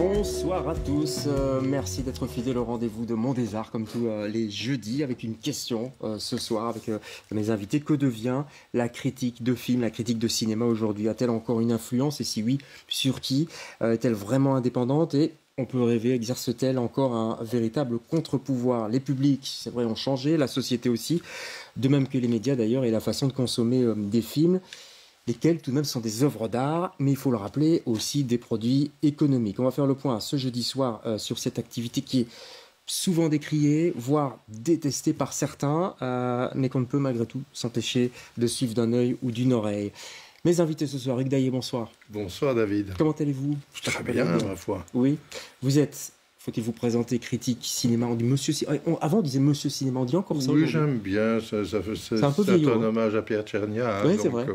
Bonsoir à tous, merci d'être fidèles au rendez-vous de Monde des Arts comme tous les jeudis avec une question ce soir avec mes invités. Que devient la critique de film, la critique de cinéma aujourd'hui? A-t-elle encore une influence et si oui, sur qui? Est-elle vraiment indépendante et on peut rêver, exerce-t-elle encore un véritable contre-pouvoir? Les publics, c'est vrai, ont changé, la société aussi, de même que les médias d'ailleurs et la façon de consommer des films, lesquels tout de même sont des œuvres d'art, mais il faut le rappeler, aussi des produits économiques. On va faire le point ce jeudi soir sur cette activité qui est souvent décriée, voire détestée par certains, mais qu'on ne peut malgré tout s'empêcher de suivre d'un œil ou d'une oreille. Mes invités ce soir, Hugues Daillé, bonsoir. Bonsoir David. Comment allez-vous? Très bien, ma foi. Oui, vous êtes... Faut-il vous présenter critique cinéma? On dit Monsieur avant on disait Monsieur Cinéma, on dit encore ça? Oui, j'aime bien. C'est un peu vieillot, un hommage à Pierre Tchernia. Oui, c'est vrai.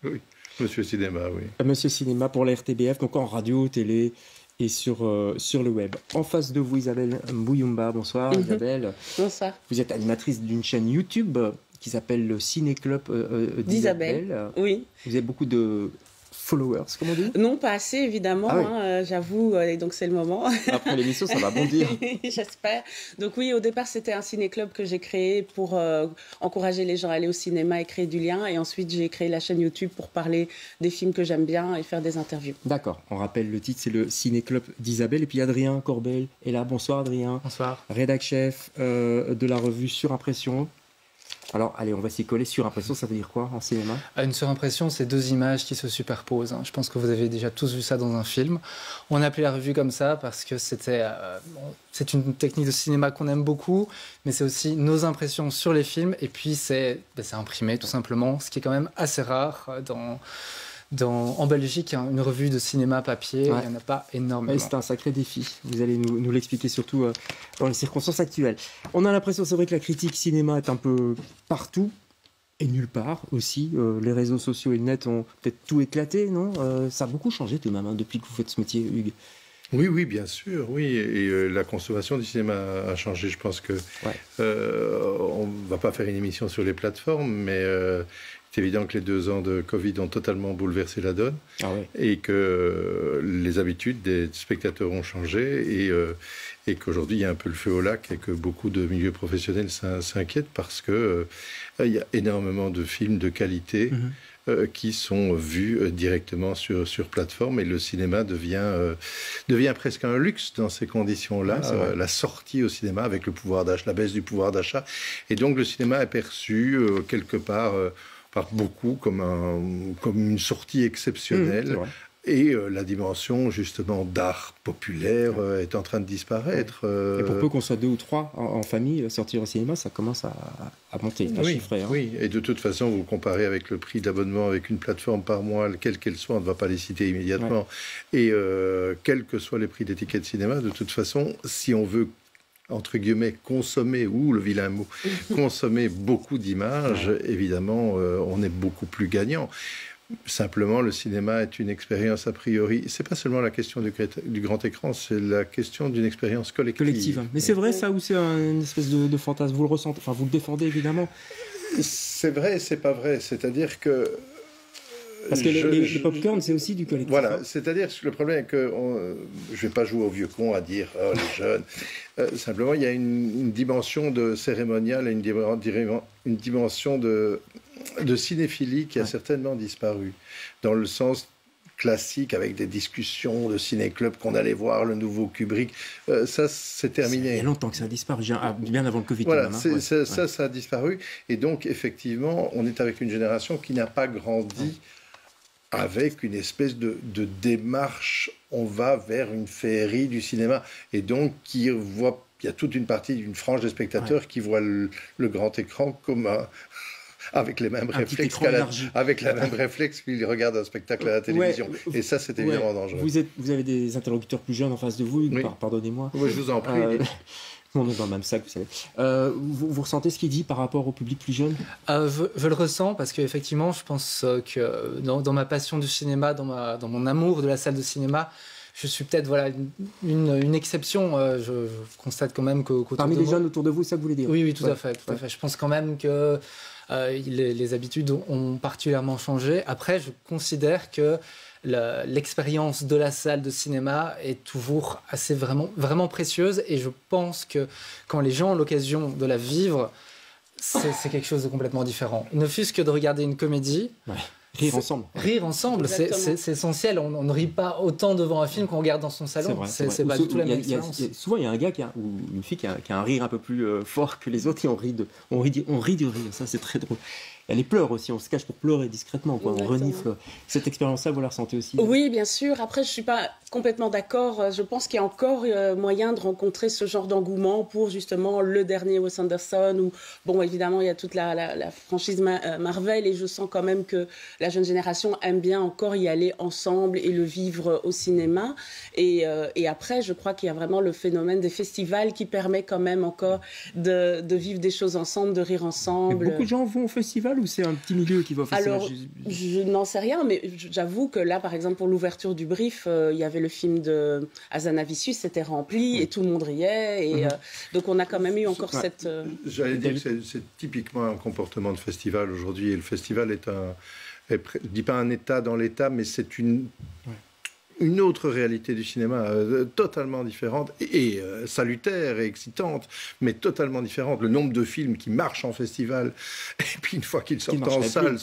Oui, Monsieur Cinéma, oui. Monsieur Cinéma pour la RTBF, donc en radio, télé et sur le web. En face de vous, Isabelle Mbouyumba. Bonsoir, Isabelle. Bonsoir. Vous êtes animatrice d'une chaîne YouTube qui s'appelle le Ciné Club d'Isabelle. Oui. Vous avez beaucoup de followers, comme on dit? Non, pas assez, évidemment, oui. J'avoue, et donc c'est le moment. Après l'émission, ça va bondir. J'espère. Donc oui, au départ, c'était un ciné-club que j'ai créé pour encourager les gens à aller au cinéma et créer du lien. Et ensuite, j'ai créé la chaîne YouTube pour parler des films que j'aime bien et faire des interviews. D'accord. On rappelle le titre, c'est le Ciné Club d'Isabelle. Et puis Adrien Corbel est là. Bonsoir, Adrien. Bonsoir. Rédac chef de la revue Surimpression. Alors, allez, on va s'y coller. Surimpression, ça veut dire quoi en cinéma? Une surimpression, c'est deux images qui se superposent. Je pense que vous avez déjà tous vu ça dans un film. On a appelé la revue comme ça parce que c'est une technique de cinéma qu'on aime beaucoup, mais c'est aussi nos impressions sur les films. Et puis, c'est imprimé, tout simplement, ce qui est quand même assez rare en Belgique, une revue de cinéma papier, il n'y en a pas énormément. C'est un sacré défi. Vous allez nous l'expliquer surtout dans les circonstances actuelles. On a l'impression, c'est vrai, que la critique cinéma est un peu partout et nulle part aussi. Les réseaux sociaux et le net ont peut-être tout éclaté, non? Ça a beaucoup changé tout de même depuis que vous faites ce métier, Hugues. Oui, bien sûr, oui. Et la consommation du cinéma a changé. Je pense que on ne va pas faire une émission sur les plateformes, mais c'est évident que les 2 ans de Covid ont totalement bouleversé la donne et que les habitudes des spectateurs ont changé et qu'aujourd'hui il y a un peu le feu au lac et que beaucoup de milieux professionnels s'inquiètent parce que il y a énormément de films de qualité qui sont vus directement sur plateforme et le cinéma devient presque un luxe dans ces conditions-là. La sortie au cinéma avec le pouvoir d'achat, la baisse du pouvoir d'achat. Et donc le cinéma est perçu quelque part par beaucoup comme une sortie exceptionnelle. Et la dimension, justement, d'art populaire est en train de disparaître. Et pour peu qu'on soit 2 ou 3 en famille, sortir au cinéma, ça commence à monter, à chiffrer. Oui, et de toute façon, vous comparez avec le prix d'abonnement avec une plateforme par mois, quelle qu'elle soit, on ne va pas les citer immédiatement. Et quels que soient les prix des tickets de cinéma, de toute façon, si on veut entre guillemets, consommer, ou le vilain mot, consommer beaucoup d'images, évidemment, on est beaucoup plus gagnant. Simplement, le cinéma est une expérience a priori. C'est pas seulement la question du grand écran, c'est la question d'une expérience collective. Mais c'est vrai ça ou c'est une espèce de fantasme? Vous le ressentez, enfin vous le défendez évidemment. C'est vrai, et c'est pas vrai. C'est-à-dire que parce que les pop-corn, c'est aussi du collectif. Voilà, c'est-à-dire que le problème est que je ne vais pas jouer au vieux con à dire « oh, les jeunes ». Simplement, il y a une dimension de cérémonial et une dimension de cinéphilie qui a certainement disparu, dans le sens classique, avec des discussions de ciné-club qu'on allait voir, le nouveau Kubrick. Ça, c'est terminé. Il y a longtemps que ça a disparu, bien avant le Covid. Voilà, même, hein. Ça a disparu. Et donc, effectivement, on est avec une génération qui n'a pas grandi avec une espèce de démarche, on va vers une féerie du cinéma, et donc il y a toute une partie d'une frange des spectateurs qui voit le grand écran comme avec les mêmes réflexes qu'ils regardent un spectacle à la télévision. Et ça, c'est évidemment dangereux. Vous avez des interlocuteurs plus jeunes en face de vous, pardonnez-moi. Oui, je vous en prie. On est dans le même sac, vous savez. Vous ressentez ce qu'il dit par rapport au public plus jeune? Je le ressens parce qu'effectivement, je pense que dans ma passion du cinéma, dans mon amour de la salle de cinéma, je suis peut-être voilà, une exception. Je constate quand même que... Parmi les jeunes autour de vous, c'est ça que vous voulez dire? Oui, tout à fait. Tout à fait. Je pense quand même que les habitudes ont particulièrement changé. Après, je considère que l'expérience de la salle de cinéma est toujours assez vraiment précieuse, et je pense que quand les gens ont l'occasion de la vivre, c'est quelque chose de complètement différent. Ne fût-ce que de regarder une comédie. Ouais. Rire ensemble. Rire ensemble, c'est essentiel. On ne rit pas autant devant un film qu'on regarde dans son salon. C'est pas du tout la même expérience. Souvent, il y a un gars ou une fille qui a un rire un peu plus fort que les autres, et on rit du rire. Ça, c'est très drôle. Il y a les pleurs aussi, on se cache pour pleurer discrètement, quoi. On renifle. Cette expérience-là, vous la ressentez aussi? Oui, bien sûr. Après, je ne suis pas complètement d'accord. Je pense qu'il y a encore moyen de rencontrer ce genre d'engouement pour justement le dernier Wes Anderson, où, bon, évidemment, il y a toute la franchise Marvel, et je sens quand même que la jeune génération aime bien encore y aller ensemble et le vivre au cinéma. Et après, je crois qu'il y a vraiment le phénomène des festivals qui permet quand même encore de vivre des choses ensemble, de rire ensemble. Mais beaucoup de gens vont au festival, ou c'est un petit milieu qui va au festival? Alors, je n'en sais rien, mais j'avoue que là, par exemple, pour l'ouverture du Brief, il y avait le film de Hazanavicius, c'était rempli, et tout le monde riait. Et, donc, on a quand même eu encore cette... J'allais dire que c'est typiquement un comportement de festival aujourd'hui. Et le festival est je ne dis pas un état dans l'état, mais c'est une autre réalité du cinéma, totalement différente et salutaire et excitante, mais totalement différente. Le nombre de films qui marchent en festival, et puis une fois qu'ils sortent en salle,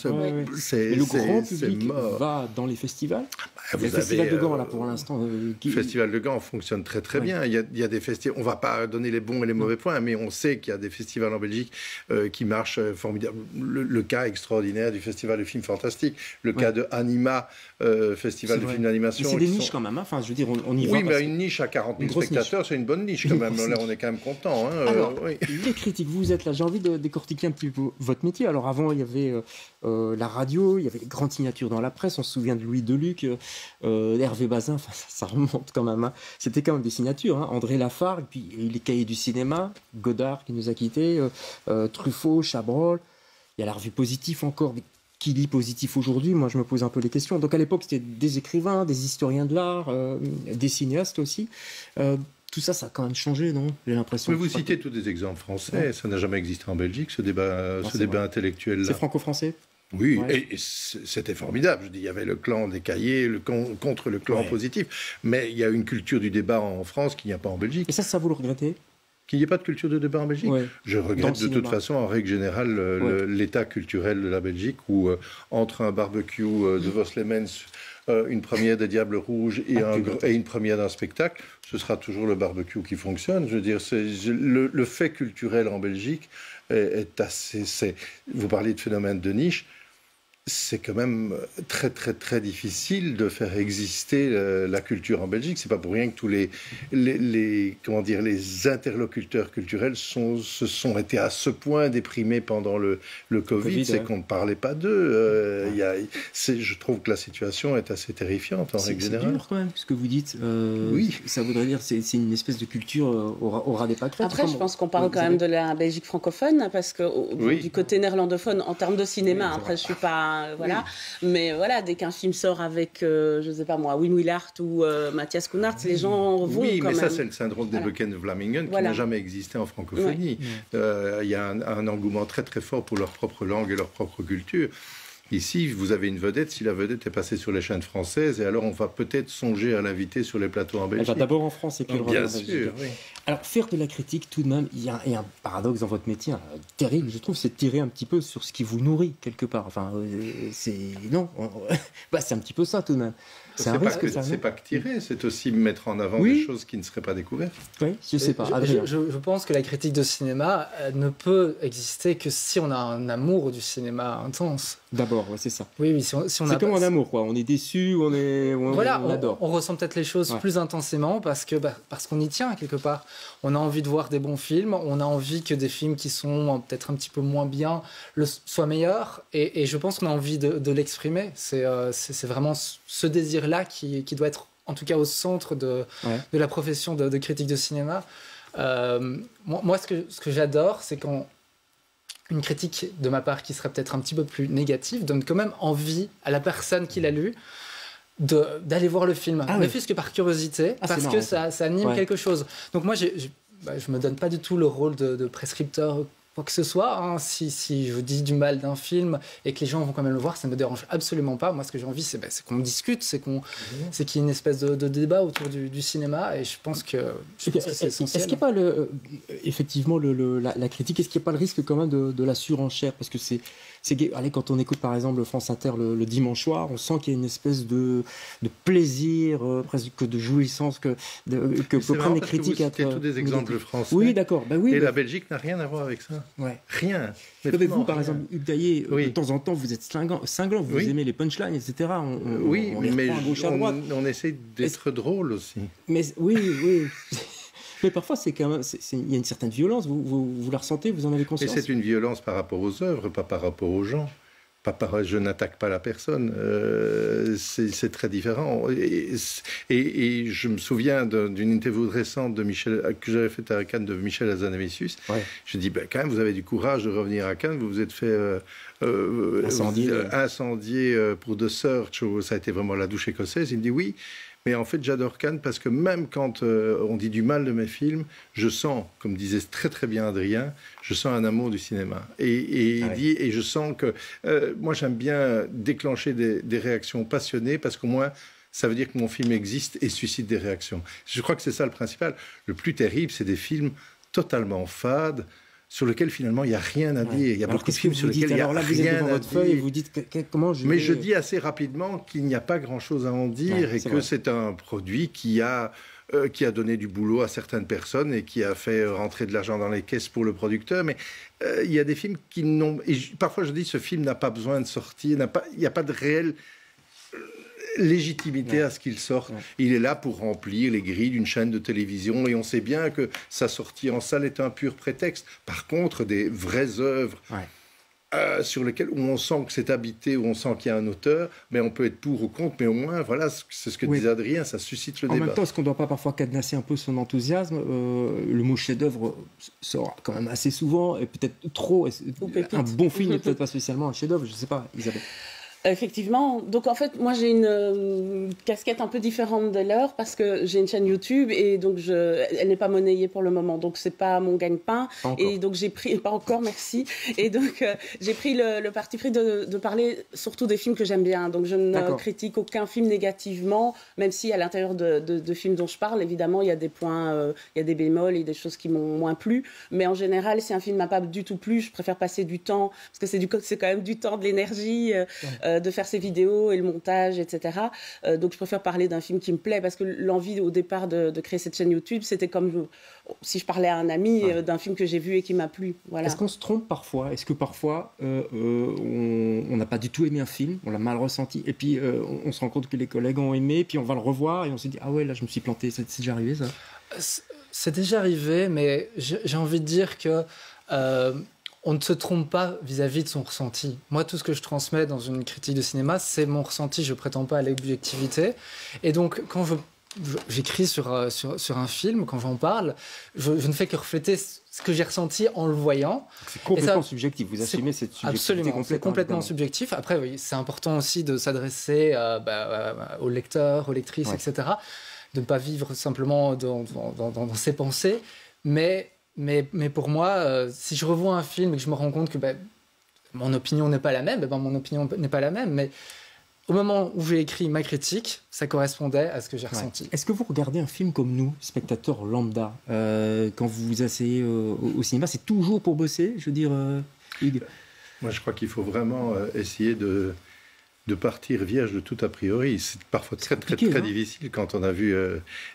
c'est le grand public va dans les festivals. Le festival de Gand, là, pour l'instant. Le festival de Gand fonctionne très très bien. Il y a des festivals. On ne va pas donner les bons et les mauvais points, mais on sait qu'il y a des festivals en Belgique qui marchent formidable. Le cas extraordinaire du festival de films fantastiques, le cas de Anima, festival de films d'animation. C'est des niches quand même. Enfin, je veux dire, on y va. Oui, mais une niche à 40 000 spectateurs, c'est une bonne niche quand même. Là, on est quand même content. Alors, les critiques, vous êtes là. J'ai envie de décortiquer un petit peu votre métier. Alors, avant, il y avait la radio, il y avait les grandes signatures dans la presse. On se souvient de Louis Deluc, Hervé Bazin. Enfin, ça remonte quand même. C'était quand même des signatures. André Lafargue, puis les cahiers du cinéma, Godard qui nous a quittés, Truffaut, Chabrol. Il y a la revue Positif encore. Mais qui lit Positif aujourd'hui? Moi, je me pose un peu les questions. Donc, à l'époque, c'était des écrivains, des historiens de l'art, des cinéastes aussi. Tout ça, ça a quand même changé, non? J'ai l'impression. Mais vous citez tous des exemples français. Ça n'a jamais existé en Belgique, ce débat intellectuel-là. C'est franco-français? Oui, et c'était formidable. Je dis, il y avait le clan des cahiers contre le clan Positif. Mais il y a une culture du débat en France qu'il n'y a pas en Belgique. Et ça vous le regrettez? Qu'il n'y ait pas de culture de débat en Belgique. Je regrette de toute façon, en règle générale, l'état culturel de la Belgique, où entre un barbecue de Vos Lemens, une première des Diables Rouges et une première d'un spectacle, ce sera toujours le barbecue qui fonctionne. Je veux dire, le fait culturel en Belgique est assez... Vous parliez de phénomène de niche. C'est quand même très très très difficile de faire exister la culture en Belgique. C'est pas pour rien que tous les interlocuteurs culturels se sont été à ce point déprimés pendant le Covid, c'est qu'on ne parlait pas d'eux. Je trouve que la situation est assez terrifiante en règle générale. C'est dur quand même ce que vous dites. Oui, ça voudrait dire c'est une espèce de culture au ras des pâquerettes. Après, je pense qu'on parle quand même de la Belgique francophone, parce que du côté néerlandophone, en termes de cinéma, après je suis pas voilà. Mais voilà, dès qu'un film sort avec, je sais pas moi, Wim Willard ou Matthias Schoenaerts, les gens vont quand même. Oui, mais ça, c'est le syndrome des Beken-Vlamingen qui n'a jamais existé en francophonie. Il y a un engouement très très fort pour leur propre langue et leur propre culture. Ici, vous avez une vedette, si la vedette est passée sur les chaînes françaises, et alors on va peut-être songer à l'inviter sur les plateaux en Belgique. Elle va d'abord en France et puis bien sûr. Oui. Alors, faire de la critique, tout de même, il y a un paradoxe dans votre métier terrible, je trouve, c'est de tirer un petit peu sur ce qui vous nourrit, quelque part. Enfin, c'est un petit peu ça, tout de même. C'est pas que tirer, c'est aussi mettre en avant des choses qui ne seraient pas découvertes. Oui, je sais pas. Je pense que la critique de cinéma ne peut exister que si on a un amour du cinéma intense. D'abord, c'est ça. Oui, si on c'est comme un amour, quoi. On est déçu, on adore. On ressent peut-être les choses plus intensément parce qu'on y tient quelque part. On a envie de voir des bons films, on a envie que des films qui sont peut-être un petit peu moins bien soient meilleurs, et je pense qu'on a envie de l'exprimer. C'est vraiment ce désir-là qui doit être en tout cas au centre de la profession de critique de cinéma. Moi, ce que j'adore, c'est quand une critique de ma part qui serait peut-être un petit peu plus négative donne quand même envie à la personne qui l'a lu d'aller voir le film, ne fût-ce que par curiosité, parce marrant, que ça anime quelque chose. Donc moi, je me donne pas du tout le rôle de prescripteur, quoi que ce soit. Hein. Si je dis du mal d'un film et que les gens vont quand même le voir, ça me dérange absolument pas. Moi, ce que j'ai envie, c'est qu'on discute, c'est qu'il y ait une espèce de débat autour du cinéma, et je pense que c'est essentiel. Est-ce qu'il n'y a pas effectivement la critique, est-ce qu'il n'y a pas le risque quand même de la surenchère, parce que allez, quand on écoute par exemple France Inter le dimanche soir, on sent qu'il y a une espèce de plaisir, presque de jouissance que prennent les critiques. C'est tous des exemples français. Oui, d'accord. Et la Belgique n'a rien à voir avec ça. Ouais. Rien. Mais vous, par exemple, Hugues Daillet, de temps en temps, vous êtes cinglant, vous aimez les punchlines, etc. On mais à gauche, à droite. On essaie d'être drôle aussi. Mais oui. Mais parfois, c'est quand même, il y a une certaine violence. Vous la ressentez, vous en avez conscience. Mais c'est une violence par rapport aux œuvres, pas par rapport aux gens. Je n'attaque pas la personne. C'est très différent. Et je me souviens d'une interview récente que j'avais faite à Cannes de Michel Hazanavicius. Ouais. Je dis, quand même, vous avez du courage de revenir à Cannes. Vous vous êtes fait incendier pour The Search, où ça a été vraiment la douche écossaise. Il me dit oui. Mais en fait, j'adore Cannes parce que même quand on dit du mal de mes films, je sens, comme disait très très bien Adrien, je sens un amour du cinéma. Et je sens que moi j'aime bien déclencher des réactions passionnées, parce qu'au moins ça veut dire que mon film existe et suscite des réactions. Je crois que c'est ça le principal. Le plus terrible, c'est des films totalement fades, sur lequel finalement il n'y a rien à dire. Il y a beaucoup de films sur lesquels il n'y a rien à dire. Et vous dites comment Mais je dis assez rapidement qu'il n'y a pas grand-chose à en dire, et que c'est un produit qui a donné du boulot à certaines personnes et qui a fait rentrer de l'argent dans les caisses pour le producteur. Mais il y a des films qui n'ont... Et parfois je dis, ce film n'a pas besoin de sortir, il n'y a pas de réel légitimité à ce qu'il sorte. Il est là pour remplir les grilles d'une chaîne de télévision, et on sait bien que sa sortie en salle est un pur prétexte. Par contre, des vraies œuvres sur lesquelles où on sent que c'est habité, où on sent qu'il y a un auteur, mais on peut être pour ou contre, mais au moins, voilà, c'est ce que disait Adrien, ça suscite le débat. En même temps, est-ce qu'on ne doit pas parfois cadenasser un peu son enthousiasme? Le mot chef-d'œuvre sort quand même assez souvent, et peut-être trop. Un bon film n'est peut-être pas spécialement un chef-d'œuvre, je ne sais pas, Isabelle. Effectivement. Donc, en fait, moi, j'ai une casquette un peu différente de leur, parce que j'ai une chaîne YouTube, et donc elle n'est pas monnayée pour le moment. Donc, c'est pas mon gagne-pain. Et donc, j'ai pris... Pas encore, merci. Et donc, j'ai pris le parti pris de parler surtout des films que j'aime bien. Donc, je ne critique aucun film négativement, même si à l'intérieur de films dont je parle, évidemment, il y a des points, il y a des bémols et des choses qui m'ont moins plu. Mais en général, si un film m'a pas du tout plu, je préfère passer du temps, parce que c'est quand même du temps, de l'énergie, de faire ces vidéos et le montage, etc. Donc je préfère parler d'un film qui me plaît, parce que l'envie au départ de créer cette chaîne YouTube, c'était comme si je parlais à un ami d'un film que j'ai vu et qui m'a plu. Voilà. Est-ce qu'on se trompe parfois? Est-ce que parfois on n'a pas du tout aimé un film, on l'a mal ressenti, et puis on se rend compte que les collègues ont aimé, puis on va le revoir et on se dit ah ouais, là je me suis planté. C'est déjà arrivé ça? C'est déjà arrivé, mais j'ai envie de dire que on ne se trompe pas vis-à-vis de son ressenti. Moi, tout ce que je transmets dans une critique de cinéma, c'est mon ressenti. Je ne prétends pas à l'objectivité. Et donc, quand j'écris sur un film, quand j'en parle, je ne fais que refléter ce que j'ai ressenti en le voyant. C'est complètement subjectif. Vous assumez cette subjectivité? Absolument, c'est complètement subjectif. Après, oui, c'est important aussi de s'adresser aux lecteurs, aux lectrices, etc. De ne pas vivre simplement dans ses pensées. Mais pour moi, si je revois un film et que je me rends compte que mon opinion n'est pas la même, mon opinion n'est pas la même. Mais au moment où j'ai écrit ma critique, ça correspondait à ce que j'ai ressenti. Est-ce que vous regardez un film comme nous, spectateurs lambda, quand vous vous asseyez au cinéma, c'est toujours pour bosser, je veux dire, Hugues? Moi, je crois qu'il faut vraiment essayer de partir vierge de tout a priori. C'est parfois très difficile. Quand on a vu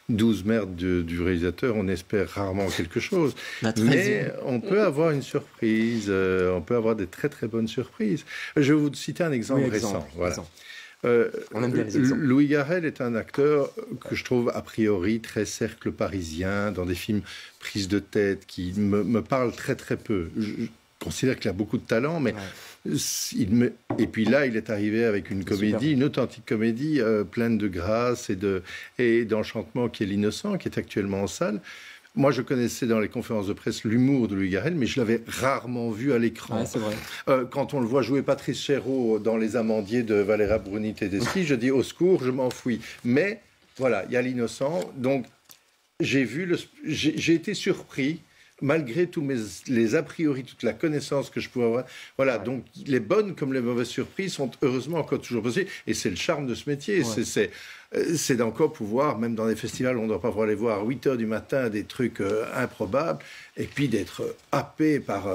12 merdes du réalisateur, on espère rarement quelque chose. Mais on peut avoir une surprise, on peut avoir des très très bonnes surprises. Je vais vous citer un exemple récent. Voilà. On aime bien les exemples. Louis Garrel est un acteur que je trouve a priori très cercle parisien, dans des films prises de tête, qui me parlent très très peu. Je considère qu'il a beaucoup de talent, mais et puis là, il est arrivé avec une comédie, une authentique comédie pleine de grâce et d'enchantement, qui est L'Innocent, qui est actuellement en salle. Moi, je connaissais dans les conférences de presse l'humour de Louis Garrel, mais je l'avais rarement vu à l'écran. Ouais, c'est vrai. Quand on le voit jouer Patrice Chéreau dans Les Amandiers de Valéra Bruni-Tedeschi, je dis au secours, je m'enfuis. Mais voilà, il y a l'innocent. Donc, j'ai été surpris, malgré tous les a priori, toute la connaissance que je pouvais avoir. Voilà, donc les bonnes comme les mauvaises surprises sont heureusement encore toujours possibles. Et c'est le charme de ce métier. Ouais. C'est d'encore pouvoir, même dans des festivals, on ne doit pas pouvoir aller voir à 8 h du matin des trucs improbables, et puis d'être happé par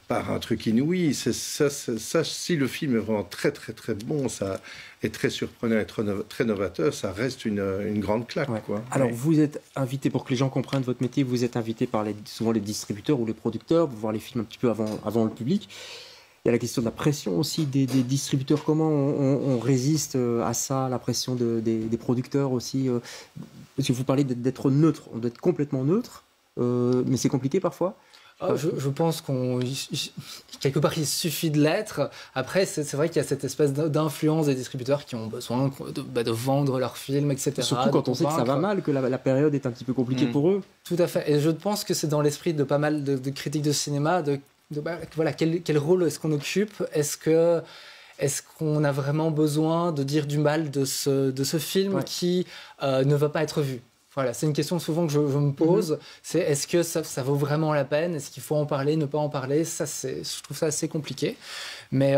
un truc inouï. Ça, si le film est vraiment très, très, très bon, ça est très surprenant et très novateur, ça reste une grande claque. Ouais. Quoi. Alors, vous êtes invité, pour que les gens comprennent votre métier, vous êtes invité par souvent les distributeurs ou les producteurs, pour voir les films un petit peu avant le public. Il y a la question de la pression aussi des distributeurs. Comment on résiste à ça, la pression des producteurs aussi parce que vous parlez d'être neutre, on doit être complètement neutre, mais c'est compliqué parfois. Je pense quelque part, il suffit de l'être. Après, c'est vrai qu'il y a cette espèce d'influence des distributeurs qui ont besoin de vendre leurs films, etc. Surtout quand on sait que ça va mal, que la période est un petit peu compliquée pour eux. Tout à fait. Et je pense que c'est dans l'esprit de pas mal de critiques de cinéma, voilà, quel rôle est-ce qu'on occupe ? Est-ce qu'on a vraiment besoin de dire du mal de ce film qui ne va pas être vu ? Voilà, c'est une question souvent que je me pose. C'est est-ce que ça vaut vraiment la peine ? Est-ce qu'il faut en parler, ne pas en parler ? Je trouve ça assez compliqué. Mais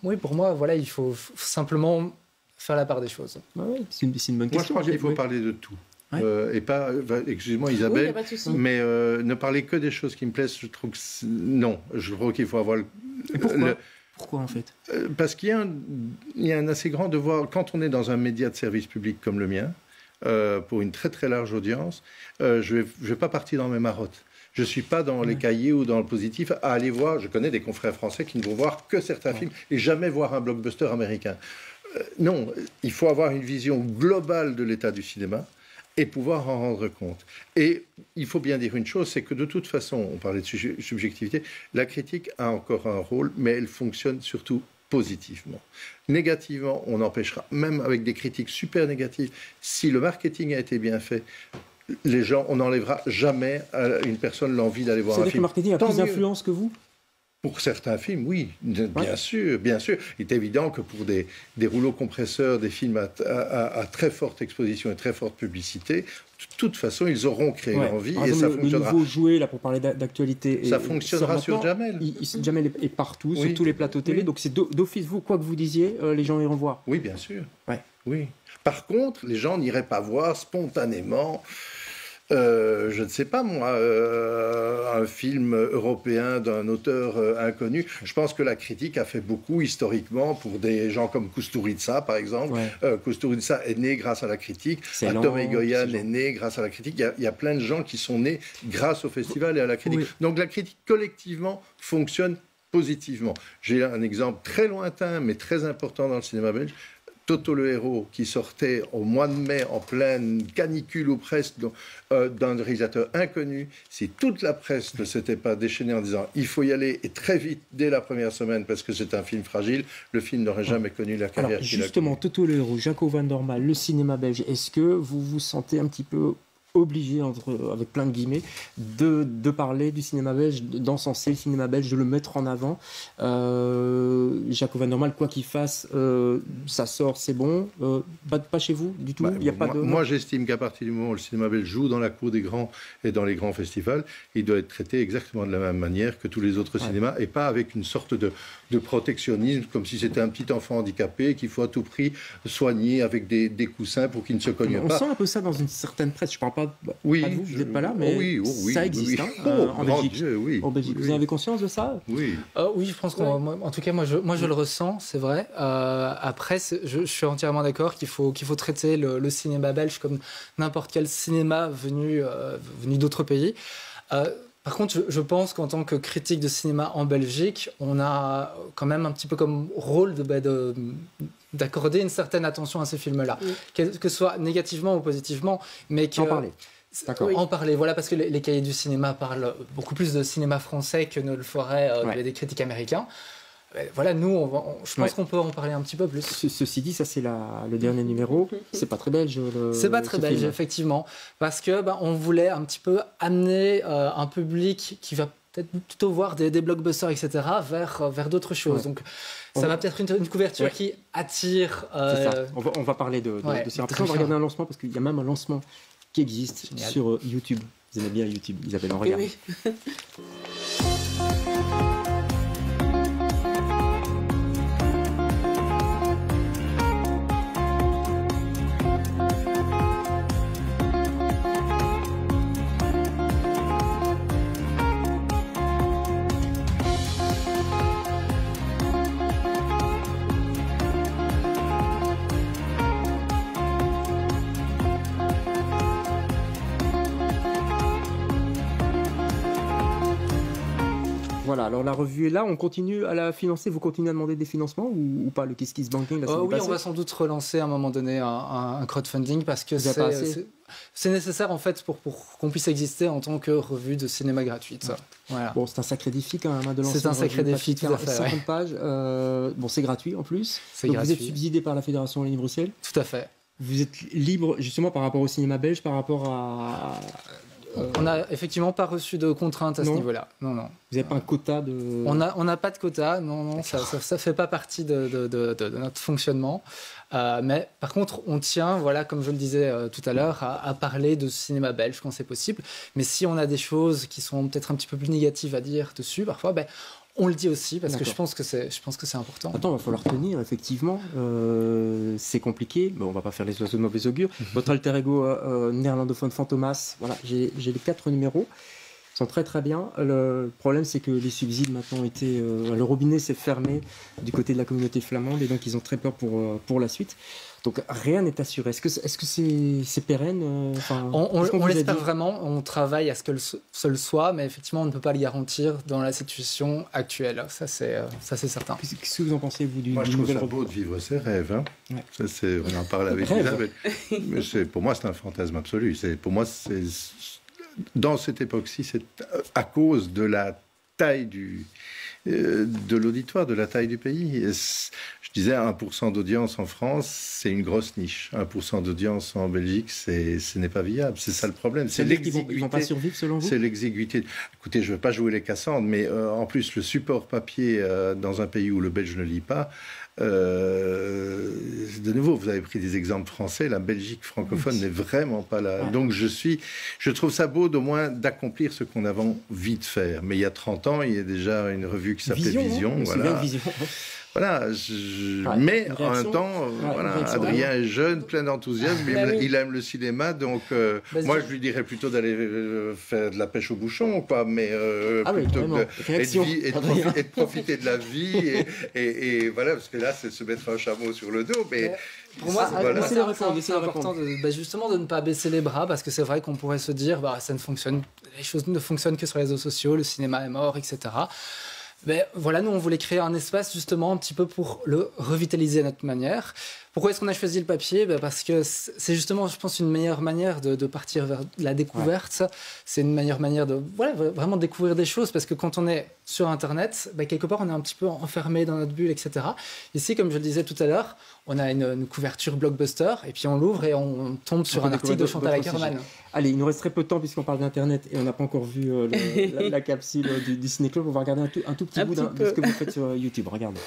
oui, pour moi, voilà, il faut simplement faire la part des choses. Ouais, c'est une bonne question. Moi, je pense qu'il faut parler de tout. Ouais. Et pas, excusez-moi Isabelle, mais ne parler que des choses qui me plaisent, je trouve que non. Je crois qu'il faut avoir Pourquoi en fait ? Parce qu'il y a un assez grand devoir, quand on est dans un média de service public comme le mien, pour une très très large audience, je vais pas partir dans mes marottes. Je suis pas dans les cahiers ou dans le positif à aller voir. Je connais des confrères français qui ne vont voir que certains films et jamais voir un blockbuster américain. Non, il faut avoir une vision globale de l'état du cinéma et pouvoir en rendre compte. Et il faut bien dire une chose, c'est que de toute façon, on parlait de subjectivité, la critique a encore un rôle, mais elle fonctionne surtout positivement. Négativement, on empêchera, même avec des critiques super négatives, si le marketing a été bien fait, les gens, on n'enlèvera jamais à une personne l'envie d'aller voir un film. C'est-à-dire que le marketing a plus d'influence que vous ? Pour certains films, oui, bien sûr, bien sûr. Il est évident que pour des rouleaux compresseurs, des films à très forte exposition et très forte publicité, de toute façon, ils auront créé l'envie et ça fonctionnera. Le nouveau jouet, là, pour parler d'actualité... Ça fonctionnera sur Jamel. Jamel est partout, sur tous les plateaux télé, donc c'est d'office, vous, quoi que vous disiez, les gens iront voir. Oui, bien sûr. Ouais. Oui. Par contre, les gens n'iraient pas voir spontanément... je ne sais pas moi, un film européen d'un auteur inconnu. Je pense que la critique a fait beaucoup historiquement pour des gens comme Kusturica, par exemple. Kusturica est né grâce à la critique. Tom Egoyan est né grâce à la critique. Il y a plein de gens qui sont nés grâce au festival et à la critique. Donc la critique collectivement fonctionne positivement. J'ai un exemple très lointain mais très important dans le cinéma belge. Toto le héros, qui sortait au mois de mai en pleine canicule ou presque d'un réalisateur inconnu, si toute la presse ne s'était pas déchaînée en disant il faut y aller et très vite dès la première semaine parce que c'est un film fragile, le film n'aurait jamais connu la carrière qu'il a connue. Justement, Toto le héros, Jaco van der Maal, le cinéma belge, est-ce que vous vous sentez un petit peu obligé, avec plein de guillemets, de parler du cinéma belge, d'encenser le cinéma belge, de le mettre en avant. Jaco van der Maal, quoi qu'il fasse, ça sort, c'est bon. Pas chez vous du tout. Moi, j'estime qu'à partir du moment où le cinéma belge joue dans la cour des grands et dans les grands festivals, il doit être traité exactement de la même manière que tous les autres cinémas et pas avec une sorte de protectionnisme, comme si c'était un petit enfant handicapé qu'il faut à tout prix soigner avec des coussins pour qu'il ne se cogne pas. On sent un peu ça dans une certaine presse. Je ne parle pas de vous, vous n'êtes pas là, mais ça existe en Belgique. Dieu, en Belgique. Vous avez conscience de ça ? Oui. Oui, je pense en tout cas, moi je le ressens, c'est vrai. Après, je suis entièrement d'accord qu'il faut traiter le cinéma belge comme n'importe quel cinéma venu d'autres pays. Par contre, je pense qu'en tant que critique de cinéma en Belgique, on a quand même un petit peu comme rôle d'accorder une certaine attention à ces films-là, que ce soit négativement ou positivement, mais en parler. D'accord. En parler, voilà, parce que les cahiers du cinéma parlent beaucoup plus de cinéma français que ne le feraient des critiques américains. Voilà, nous, je pense qu'on peut en parler un petit peu plus. Ceci dit, ça c'est le dernier numéro. C'est pas très belge. C'est pas très belge, effectivement, parce que on voulait un petit peu amener un public qui va peut-être plutôt voir des blockbusters, etc., vers d'autres choses. Donc, ça va peut-être une couverture qui attire. C'est ça. On va parler de ça. Après, on va regarder un lancement parce qu'il y a même un lancement qui existe sur YouTube. Vous aimez bien YouTube, Isabelle, on regarde. Oui. Voilà, alors la revue est là, on continue à la financer, vous continuez à demander des financements ou pas, le Kiss Kiss Banking oui, on va sans doute relancer à un moment donné un crowdfunding parce que c'est nécessaire en fait pour qu'on puisse exister en tant que revue de cinéma gratuite. Voilà. Bon, c'est un sacré défi quand même de lancer. C'est un sacré défi, tout à fait. 50 pages, c'est gratuit en plus. Donc gratuit. Vous êtes subsidé par la Fédération Wallonie-Bruxelles. Tout à fait. Vous êtes libre justement par rapport au cinéma belge, par rapport à... On n'a effectivement pas reçu de contraintes à ce niveau-là. Non. Vous n'avez pas un quota de... On n'a pas de quota, non, ça ne fait pas partie de notre fonctionnement. Mais par contre, on tient, comme je le disais tout à l'heure, à parler de cinéma belge quand c'est possible. Mais si on a des choses qui sont peut-être un petit peu plus négatives à dire dessus, parfois, on le dit aussi parce que je pense que c'est important. Attends, il va falloir tenir, effectivement. C'est compliqué. On ne va pas faire les oiseaux de mauvais augure. Votre alter ego néerlandophone Fantomas, voilà, j'ai les 4 numéros. Ils sont très très bien. Le problème, c'est que les subsides maintenant étaient... le robinet s'est fermé du côté de la communauté flamande et donc ils ont très peur pour la suite. Donc rien n'est assuré. Est-ce que c'est pérenne on l'espère vraiment. On travaille à ce que ce le soit, mais effectivement, on ne peut pas le garantir dans la situation actuelle. Ça, c'est certain. Qu'est-ce que vous en pensez, vous, Moi, je trouve ça beau de vivre ses rêves. Hein. Ouais. Ça, on en parle avec Isabelle. Mais pour moi, c'est un fantasme absolu. Pour moi, dans cette époque-ci, c'est à cause de la taille de l'auditoire, de la taille du pays. Je disais 1% d'audience en France, c'est une grosse niche. 1% d'audience en Belgique, ce n'est pas viable. C'est ça le problème. C'est l'exiguïté. Ils vont pas survivre selon vous ? C'est l'exiguïté. Écoutez, je ne veux pas jouer les Cassandres, mais en plus, le support papier dans un pays où le belge ne lit pas, de nouveau, vous avez pris des exemples français, la Belgique francophone n'est vraiment pas là. Ouais. Donc je trouve ça beau d'au moins d'accomplir ce qu'on avait envie de faire. Mais il y a 30 ans, il y a déjà une revue qui s'appelait Vision. Voilà. Vision. Voilà, mais en même temps, Adrien est jeune, plein d'enthousiasme, il aime le cinéma, donc moi je lui dirais plutôt d'aller faire de la pêche au bouchon, quoi, mais plutôt et de profiter de la vie, et voilà, parce que là c'est se mettre un chameau sur le dos, mais... Pour moi, c'est important justement de ne pas baisser les bras, parce que c'est vrai qu'on pourrait se dire, les choses ne fonctionnent que sur les réseaux sociaux, le cinéma est mort, etc. Mais voilà, nous on voulait créer un espace justement un petit peu pour le revitaliser à notre manière. Pourquoi est-ce qu'on a choisi le papier ? Parce que c'est justement, je pense, une meilleure manière de partir vers la découverte. Ouais. C'est une meilleure manière de vraiment découvrir des choses, parce que quand on est sur Internet, quelque part on est un petit peu enfermé dans notre bulle, etc. Ici, comme je le disais tout à l'heure, on a une couverture blockbuster et puis on l'ouvre et on tombe sur un article de Chantal Akerman. Allez, il nous reste très peu de temps puisqu'on parle d'Internet et on n'a pas encore vu la capsule du Ciné Club. On va regarder un tout petit bout de ce que vous faites sur YouTube. Regardez.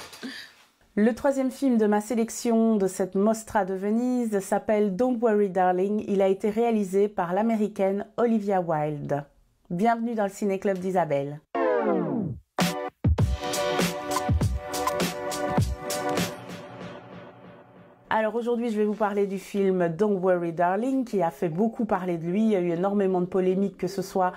Le troisième film de ma sélection de cette Mostra de Venise s'appelle Don't Worry Darling. Il a été réalisé par l'américaine Olivia Wilde. Bienvenue dans le Ciné Club d'Isabelle. Alors aujourd'hui, je vais vous parler du film Don't Worry Darling, qui a fait beaucoup parler de lui. Il y a eu énormément de polémiques, que ce soit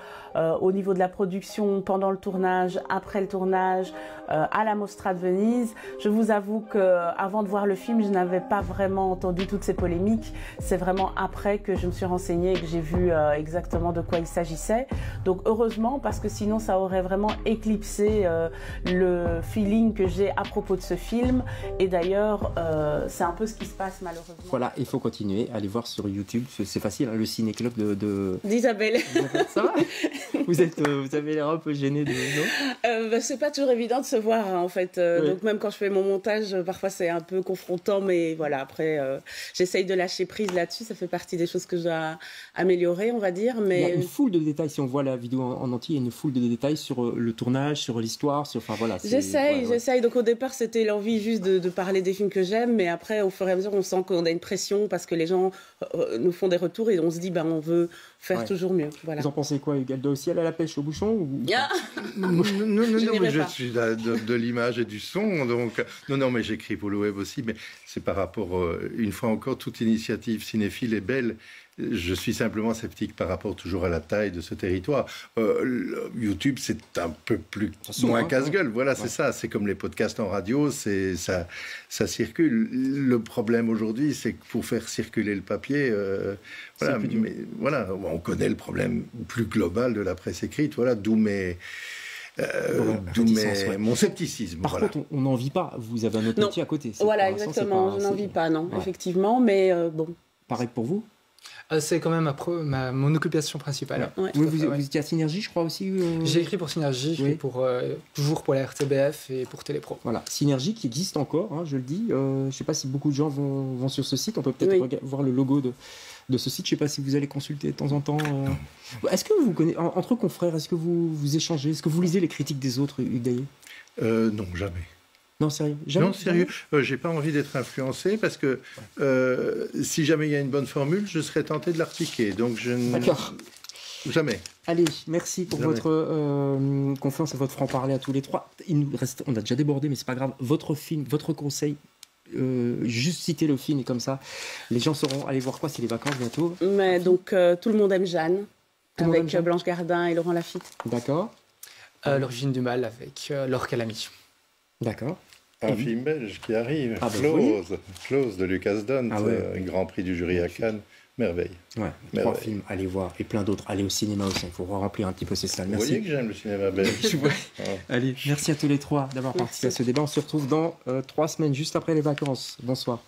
au niveau de la production, pendant le tournage, après le tournage, à la Mostra de Venise. Je vous avoue qu'avant de voir le film, je n'avais pas vraiment entendu toutes ces polémiques. C'est vraiment après que je me suis renseignée et que j'ai vu exactement de quoi il s'agissait. Donc heureusement, parce que sinon ça aurait vraiment éclipsé le feeling que j'ai à propos de ce film. Et d'ailleurs, c'est un peu ce qui se passe malheureusement. Voilà, il faut continuer, allez voir sur YouTube, c'est facile, hein, le Ciné Club d'Isabelle. Ça va? Vous avez l'air un peu gêné de... Non C'est pas toujours évident de se voir, hein, en fait. Oui. Donc même quand je fais mon montage, parfois c'est un peu confrontant, mais voilà, après, j'essaye de lâcher prise là-dessus. Ça fait partie des choses que je dois améliorer, on va dire. Mais... Il y a une foule de détails, si on voit la vidéo en entier, il y a une foule de détails sur le tournage, sur l'histoire, sur... Enfin, voilà, j'essaye. Donc au départ, c'était l'envie juste de parler des films que j'aime, mais après, au fur et à mesure, on sent qu'on a une pression parce que les gens nous font des retours et on se dit, on veut faire toujours mieux. Voilà. Vous en pensez quoi, Hugues? Elle doit aussi aller à la pêche au bouchon ou... Non, mais je suis de l'image et du son, donc non, mais j'écris pour le web aussi, mais c'est par rapport, une fois encore, toute initiative cinéphile est belle. Je suis simplement sceptique par rapport toujours à la taille de ce territoire. YouTube, c'est un peu moins casse-gueule. Voilà, c'est ça. C'est comme les podcasts en radio, ça circule. Le problème aujourd'hui, c'est que pour faire circuler le papier, on connaît le problème plus global de la presse écrite. Voilà, d'où mon scepticisme. Par contre, on n'en vit pas. Vous avez un autre métier à côté. Voilà, exactement. Je n'en vis pas, effectivement. Mais bon. Pareil pour vous? C'est quand même mon occupation principale. Ouais. Vous étiez à Synergie, je crois aussi. J'ai écrit pour Synergie, toujours pour la RTBF et pour Télépro. Voilà, Synergie qui existe encore, hein, je le dis. Je ne sais pas si beaucoup de gens vont sur ce site. On peut peut-être voir le logo de ce site. Je ne sais pas si vous allez consulter de temps en temps. Est-ce que vous connaissez, entre confrères, est-ce que vous échangez? Est-ce que vous lisez les critiques des autres, Hugues Daillet? Non, jamais. Non, sérieux? Jamais, non, sérieux. J'ai pas envie d'être influencé parce que si jamais il y a une bonne formule, je serais tenté de l'appliquer. Donc D'accord. Jamais. Allez, merci pour votre confiance et votre franc-parler à tous les trois. On a déjà débordé, mais c'est pas grave. Votre film, votre conseil, juste citer le film et comme ça, les gens sauront aller voir quoi? C'est les vacances bientôt. Mais donc, Tout le monde aime Jeanne, avec Blanche Gardin et Laurent Lafitte. D'accord. L'origine du mal avec Laure Calamy. D'accord. Un film belge qui arrive, Close de Lucas Dont, Grand Prix du jury à Cannes, merveille. Ouais, 3 films, allez voir, et plein d'autres, allez au cinéma aussi, il faut remplir un petit peu ces salles. Merci. Vous voyez que j'aime le cinéma belge. Allez, merci à tous les trois d'avoir participé à ce débat, on se retrouve dans 3 semaines, juste après les vacances. Bonsoir.